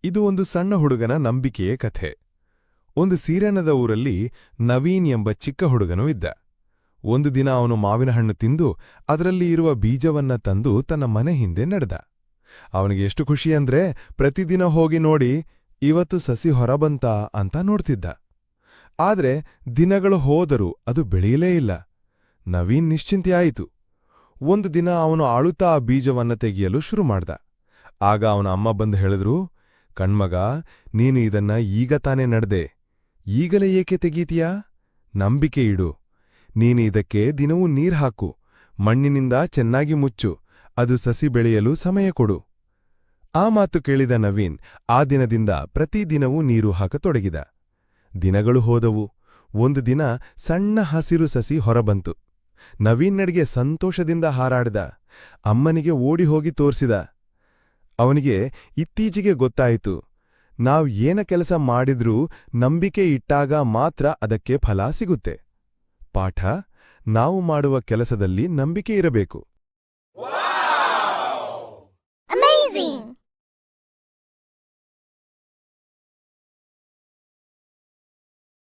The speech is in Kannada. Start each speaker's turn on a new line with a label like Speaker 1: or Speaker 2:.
Speaker 1: ಇದು ಒಂದು ಸಣ್ಣ ಹುಡುಗನ ನಂಬಿಕೆಯ ಕಥೆ. ಒಂದು ಸೀರೆನದ ಊರಲ್ಲಿ ನವೀನ್ ಎಂಬ ಚಿಕ್ಕ ಹುಡುಗನೂ ಇದ್ದ. ಒಂದು ದಿನ ಅವನು ಮಾವಿನ ಹಣ್ಣು ತಿಂದು ಅದರಲ್ಲಿ ಇರುವ ಬೀಜವನ್ನ ತಂದು ತನ್ನ ಮನೆ ಹಿಂದೆ ನಡೆದ. ಅವನಿಗೆ ಎಷ್ಟು ಖುಷಿಯಂದ್ರೆ ಪ್ರತಿದಿನ ಹೋಗಿ ನೋಡಿ, ಇವತ್ತು ಸಸಿ ಹೊರಬಂತ ಅಂತ ನೋಡ್ತಿದ್ದ. ಆದ್ರೆ ದಿನಗಳು ಹೋದರೂ ಅದು ಬೆಳೆಯಲೇ ಇಲ್ಲ. ನವೀನ್ ನಿಶ್ಚಿಂತೆಯಾಯಿತು. ಒಂದು ದಿನ ಅವನು ಆಳುತ್ತಾ ಆ ಬೀಜವನ್ನ ತೆಗೆಯಲು ಶುರು ಮಾಡ್ದ. ಆಗ ಅವನ ಅಮ್ಮ ಬಂದು ಹೇಳಿದ್ರು, ಕಣ್ಮಗ, ನೀನು ಇದನ್ನ ಈಗ ತಾನೇ ನಡ್ದೆ, ಈಗಲೇ ಏಕೆ ತೆಗೀತೀಯಾ? ನಂಬಿಕೆ ಇಡು. ನೀನು ಇದಕ್ಕೆ ದಿನವೂ ನೀರ್ ಹಾಕು, ಮಣ್ಣಿನಿಂದ ಚೆನ್ನಾಗಿ ಮುಚ್ಚು, ಅದು ಸಸಿ ಬೆಳೆಯಲು ಸಮಯ ಕೊಡು. ಆ ಮಾತು ಕೇಳಿದ ನವೀನ್ ಆ ದಿನದಿಂದ ಪ್ರತಿದಿನವೂ ನೀರು ಹಾಕತೊಡಗಿದ. ದಿನಗಳು ಹೋದವು. ಒಂದು ದಿನ ಸಣ್ಣ ಹಸಿರು ಸಸಿ ಹೊರಬಂತು. ನವೀನ್ ನಡಿಗೆ ಸಂತೋಷದಿಂದ ಹಾರಾಡಿದ. ಅಮ್ಮನಿಗೆ ಓಡಿ ಹೋಗಿ ತೋರ್ಸಿದ. ಅವನಿಗೆ ಇತ್ತೀಚೆಗೆ ಗೊತ್ತಾಯಿತು, ನಾವ್ ಏನ ಕೆಲಸ ಮಾಡಿದ್ರೂ ನಂಬಿಕೆ ಇಟ್ಟಾಗ ಮಾತ್ರ ಅದಕ್ಕೆ ಫಲ ಸಿಗುತ್ತೆ. ಪಾಠ: ನಾವು ಮಾಡುವ ಕೆಲಸದಲ್ಲಿ ನಂಬಿಕೆ ಇರಬೇಕು.